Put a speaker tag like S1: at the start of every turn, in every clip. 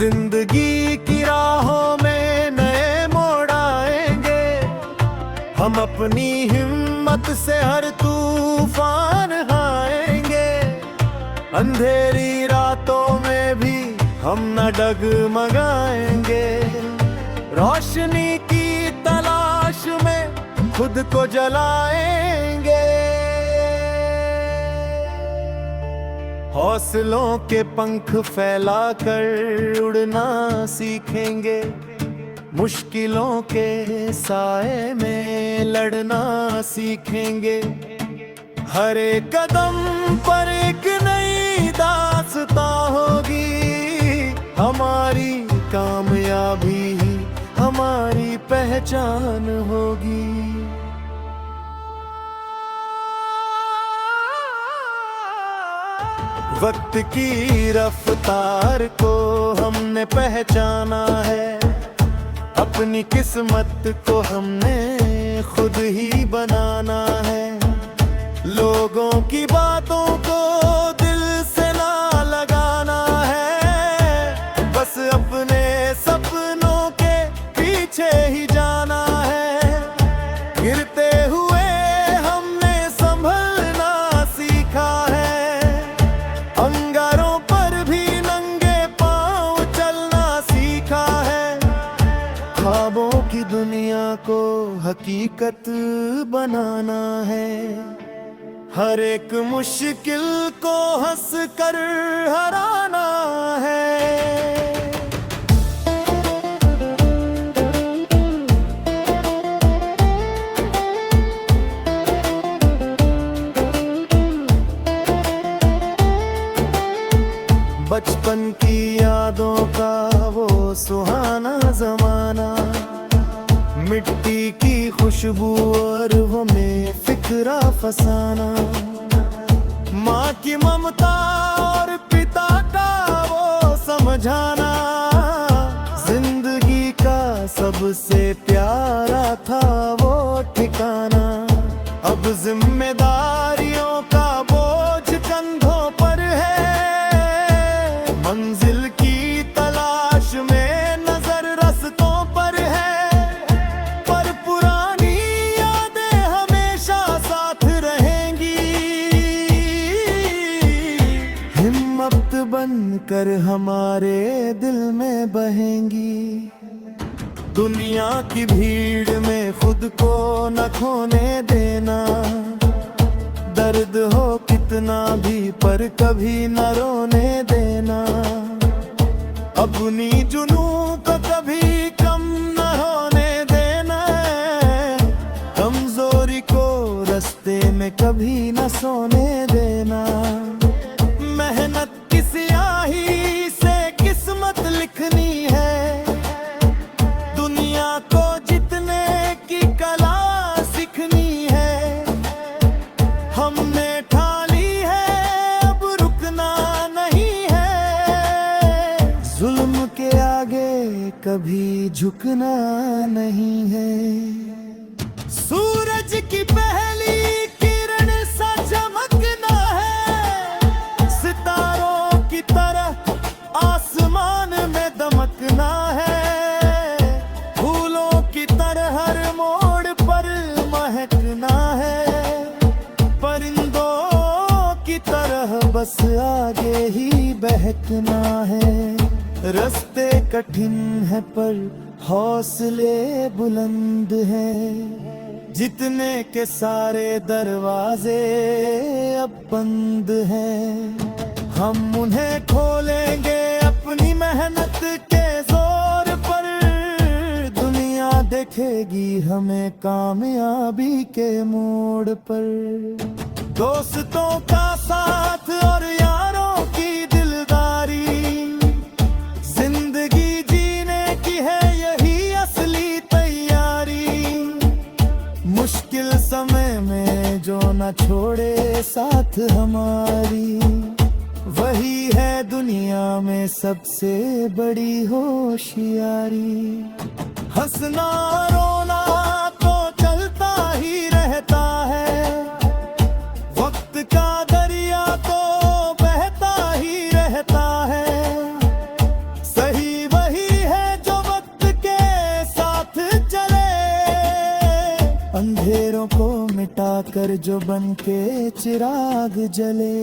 S1: जिंदगी की राहों में नए मोड़ आएंगे। हम अपनी हिम्मत से हर तूफान हाएंगे। अंधेरी रातों में भी हम न डगमगाएंगे। रोशनी की तलाश में खुद को जलाएंगे। हौसलों के पंख फैलाकर उड़ना सीखेंगे। मुश्किलों के साए में लड़ना सीखेंगे। हर एक कदम पर एक नई दास्तां होगी। हमारी कामयाबी ही हमारी पहचान होगी। वक्त की रफ्तार को हमने पहचाना है। अपनी किस्मत को हमने खुद ही बनाना है। लोगों की बातों को दिल से ना लगाना है। बस अपने सपनों के पीछे ही जाना है। गिरते हुए हमने संभलना सीखा है। अंगारों पर भी नंगे पांव चलना सीखा है। ख्वाबों की दुनिया को हकीकत बनाना है। हर एक मुश्किल को हंस कर हराना है। बचपन की यादों का वो सुहाना जमाना। मिट्टी की खुशबू और वो में फिक्रा फसाना। माँ की ममता और पिता का वो समझाना। जिंदगी का सबसे प्यारा था वो ठिकाना। अब जिम्मेदारियों का बोझ कंधों पर है। मंजिल की तलाश में नजर रस्तों पर है। पर पुरानी यादें हमेशा साथ रहेंगी। हिम्मत बनकर हमारे दिल में बहेंगी। दुनिया की भीड़ में खुद को न खोने देना। दर्द हो कितना भी पर कभी न रोने देना। अपनी जुनूं को कभी कम न होने देना। कमजोरी को रास्ते में कभी न सोने देना। मेहनत की स्याही से किस्मत लिखनी है। दुनिया को जीतने की कला सीखनी है। हमने ठानी है अब रुकना नहीं है। जुल्म के आगे कभी झुकना नहीं है। सूरज की पहली किरण सा चमकना है। सितारों की तरह आसमान में दमकना है। फूलों की तरह हर मोड़ पर महकना है। परिंदों की तरह बस आगे ही बहकना है। रास्ते कठिन है पर हौसले बुलंद हैं। जीतने के सारे दरवाजे अब बंद हैं। हम उन्हें खोलेंगे अपनी मेहनत के जोर पर। दुनिया देखेगी हमें कामयाबी के मोड़ पर। दोस्तों का साथ और यारों की दिलदारी। जिंदगी जीने की है यही असली तैयारी। मुश्किल समय में जो न छोड़े साथ हमारी। वही है दुनिया में सबसे बड़ी होशियारी। हंसना रोना तो चलता ही रहता है। वक्त का दरिया तो बहता ही रहता है। सही अंधेरों को मिटाकर जो बन के चिराग जले।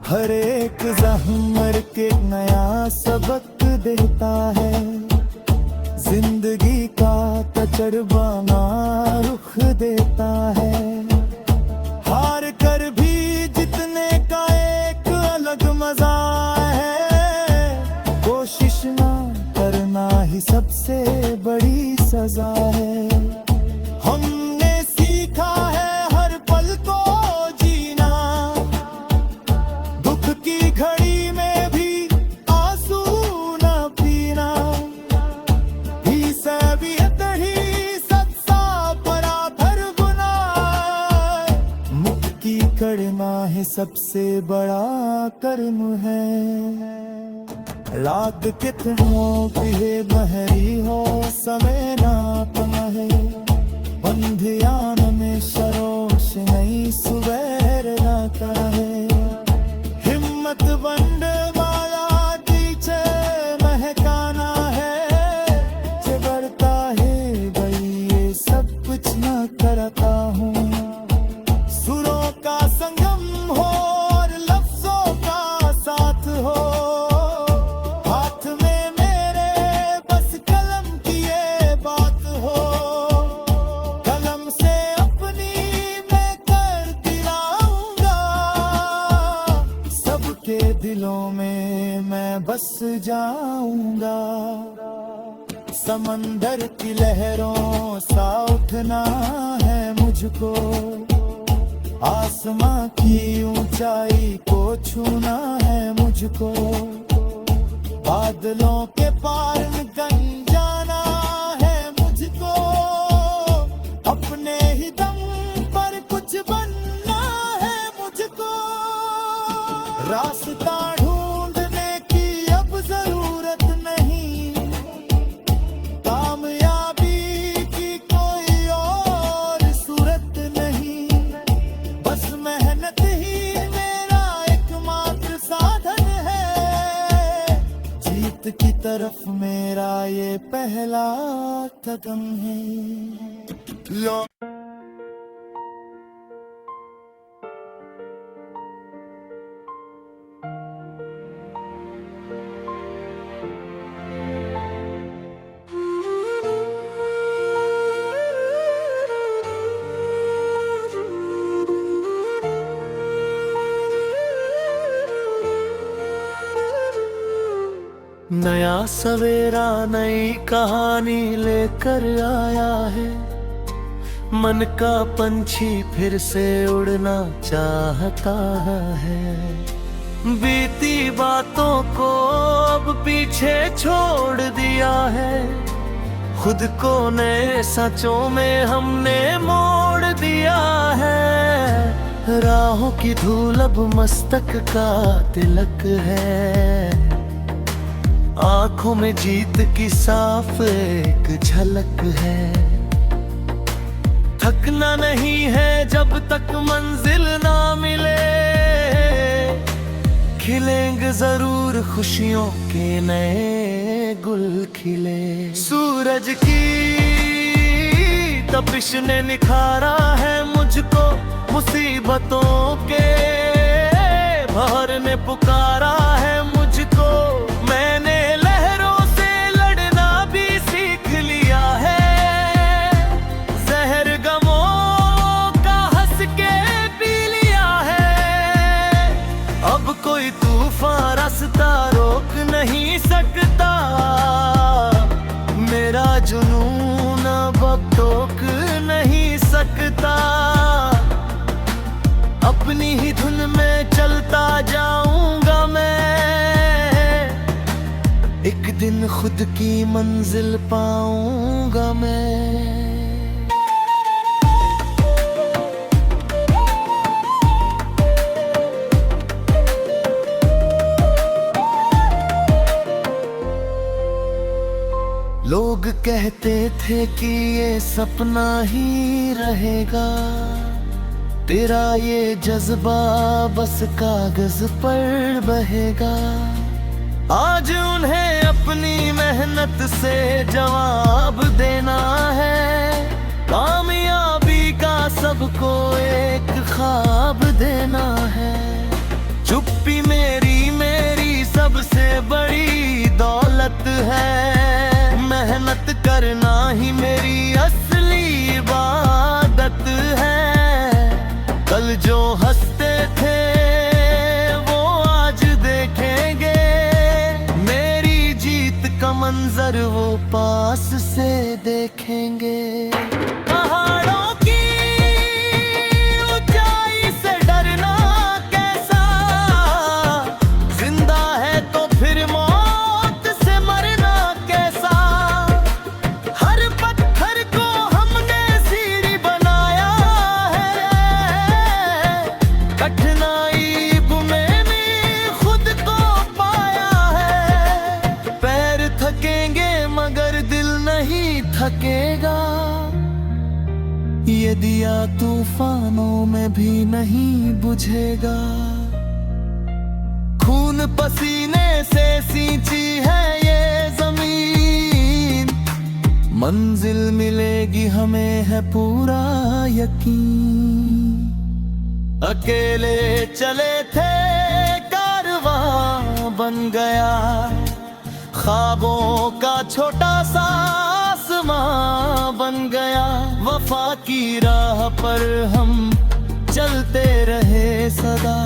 S1: हर एक ज़ख्म के नया सबक देता है, जिंदगी का तजर्बा ना रुख देता है। हार कर भी जीतने का एक अलग मजा है, कोशिश ना करना ही सबसे बड़ी सजा है। हमने सीखा है हर पल को जीना, दुख की घड़ी में भी आंसू न पीना। ही सबियत ही सच्चा पराधर गुनाह, मुक्ति करना है सबसे बड़ा कर्म है। रात कितनों की है बहरी हो, समय नापना है। बंधियान में सरोश नहीं सुबह रहता है। हिम्मत बंद वाला पीछे महकाना है। जबरता है भाई ये सब कुछ ना करता हूँ। सुरों का संगम हो और लफ्जों का साथ हो, हाथ में मेरे बस कलम की ये बात हो। कलम से अपनी मैं कर दिलाऊंगा, सबके दिलों में मैं बस जाऊंगा। समंदर की लहरों सा उठना है मुझको, आसमां की ऊंचाई को छूना है मुझको। बादलों के पार निकल जाना है मुझको, अपने ही दम पर कुछ बनना है मुझको। रास्ता ढूंढने की अब जरूरत नहीं, कामयाबी की कोई और सूरत नहीं। बस मेहनत ही मेरा एकमात्र साधन है, जीत की तरफ मेरा ये पहला कदम है।
S2: नया सवेरा नई कहानी लेकर आया है। मन का पंछी फिर से उड़ना चाहता है। बीती बातों को अब पीछे छोड़ दिया है, खुद को नए सचों में हमने मोड़ दिया है। राहों की धूल अब मस्तक का तिलक है, आंखों में जीत की साफ एक झलक है। थकना नहीं है जब तक मंजिल ना मिले, खिलेंगे जरूर खुशियों के नए गुल खिले। सूरज की तपिश ने निखारा है मुझको, मुसीबतों के बहर ने पुकारा है मुझको। मैंने लहरों से लड़ना भी सीख लिया है, जहर गमों का हंस के पी लिया है। अब कोई तूफान रास्ता रोक नहीं सकता, मेरा जुनून अब टोक नहीं सकता। अपनी ही धुन में चलता जाऊंगा मैं, एक दिन खुद की मंजिल पाऊंगा मैं। लोग कहते थे कि ये सपना ही रहेगा, तेरा ये जज्बा बस कागज पर बहेगा। आज उन्हें अपनी मेहनत से जवाब देना है, कामयाबी का सबको एक ख्वाब देना है। चुप्पी मेरी मेरी सबसे बड़ी दौलत है। मेहनत करना ही मेरी असली इबादत है। कल जो हंसते थे वो आज देखेंगे। मेरी जीत का मंजर वो पास से देखेंगे। पहाड़ों की ऊंचाई से डरना कैसा, जिंदा है तो फिर मौत से मरना कैसा। हर पत्थर को हमने सीढ़ी बनाया है। कठिनाई में भी खुद को पाया है। पैर थकेंगे मगर दिल नहीं थकेगा। ये दिया तूफानों में भी नहीं बुझेगा। खून पसीने से सींची है ये जमीन। मंजिल मिलेगी हमें है पूरा यकीन। अकेले चले थे कारवां बन गया। ख्वाबों का छोटा सा आसमां बन गया। वफा की राह पर हम चलते रहे सदा।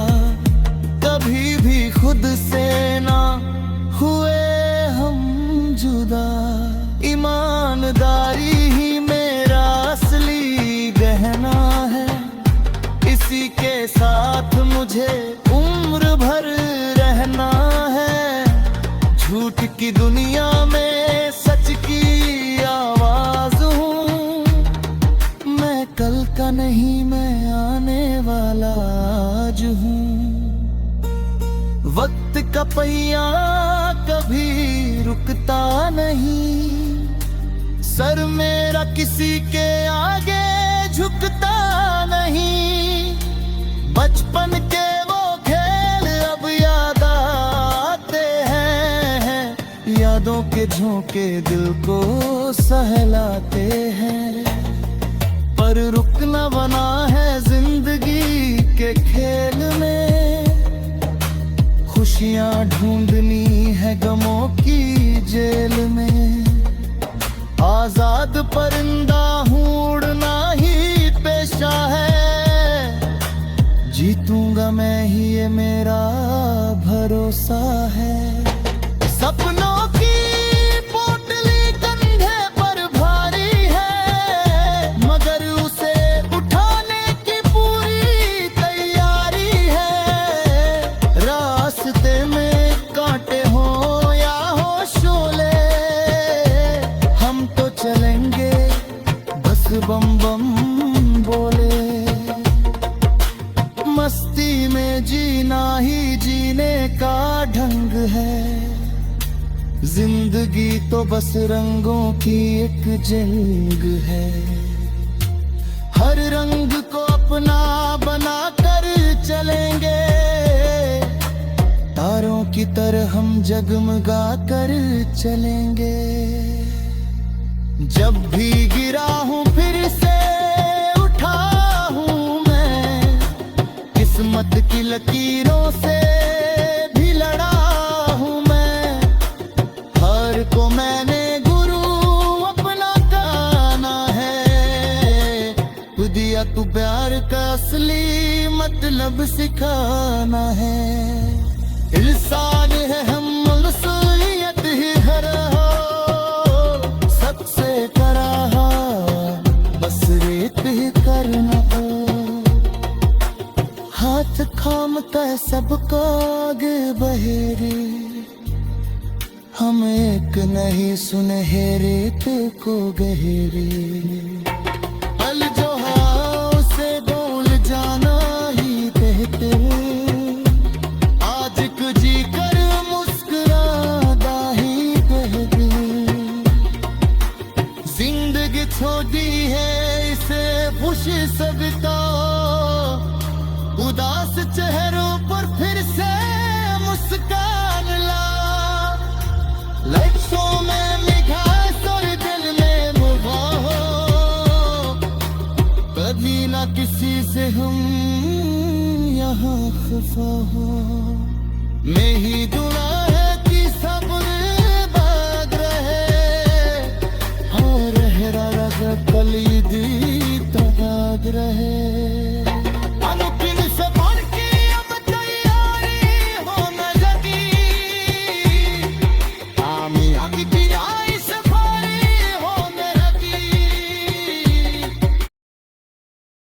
S2: कभी भी खुद से ना हुए हम जुदा। ईमानदारी ही मेरा असली गहना है। इसी के साथ मुझे उम्र भर रहना है। झूठ की दुनिया में सच की आवाज हूँ। मैं कल का नहीं मैं आने वाला आज हूँ। वक्त का पहिया कभी रुकता नहीं। सर मेरा किसी के आगे झुकता नहीं। बचपन के वो खेल अब याद आते हैं। यादों के झोंके दिल को सहलाते हैं। पर रुकना बना है जिंदगी के खेल में। खुशियां ढूंढनी है गमों की जेल में। आजाद परिंदा हूँ उड़ना ही पेशा है। जीतूंगा मैं ही ये मेरा भरोसा है। सपनों की पोटली कंधे पर भारी है। मगर उसे उठाने की पूरी तैयारी है। रास्ते में कांटे हो या हो शोले, हम तो चलेंगे बस बम बम बोले। मस्ती में जीना ही जीने का ढंग है। जिंदगी तो बस रंगों की एक जंग है। हर रंग को अपना बना कर चलेंगे। तारों की तरह हम जगमगा कर चलेंगे। जब भी गिरा हूँ फिर से उठा हूँ मैं। किस्मत की लकीरों से भी लड़ा हूँ मैं। हर को मैंने गुरु अपना गाना है। दिया तू प्यार का असली मतलब सिखाना है। इंसान है हम मसलियत ही घर हो। सबसे करा बस रेत ही करना हो। हाथ थामता है सबको आगे बहेरे। हम एक नहीं सुनहरे पे को गहरे। अल जो हाँ उसे बोल जाना ही कहते। आज कुछ जी कर मुस्कुरादा ही कहते। जिंदगी छोटी है इसे खुशी सबका। उदास चेहरों पर फिर से मुस्कान ला। लफ्ज़ों में मिठास और दिल में मुबाह हो। कभी ना किसी से हम यहाँ खफा हो मैं ही दुआ है कि सब बाग रहे और रह कली दी तगाग रहे